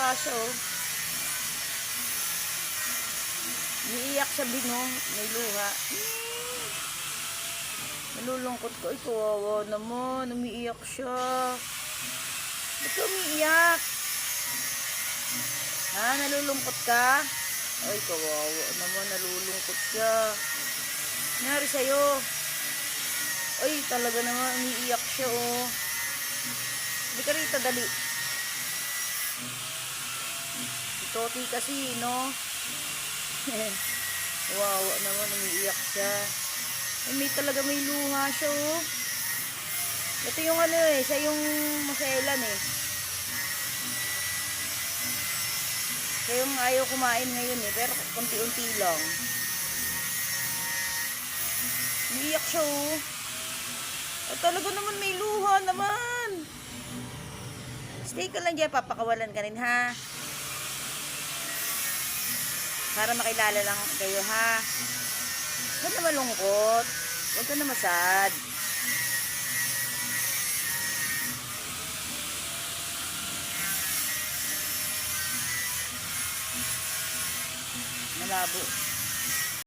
luha siya, oh. Umiiyak siya, Bino. May luha. Nalulungkot ko. Ay, kawawa naman. Umiiyak siya. Ba't ka umiiyak? Ha? Nalulungkot ka? Ay, kawawa naman. Nalulungkot siya. Nangyari sa'yo? Ay, talaga naman. Umiiyak siya, oh. Hindi ka rito, dali. Si Toti kasi, no? Wawa naman, umiiyak siya. Ay, may luha siya, oh. Ito yung ano eh, siya yung maselan eh. Siya yung ayaw kumain ngayon eh, pero konti-unti lang. Umiiyak siya, oh. Ay, talaga naman may luha naman. Stay ka lang dyan, papakawalan ka rin, ha? Para makilala lang kayo, ha? Huwag na malungkot. Huwag ka na masad. Malabo.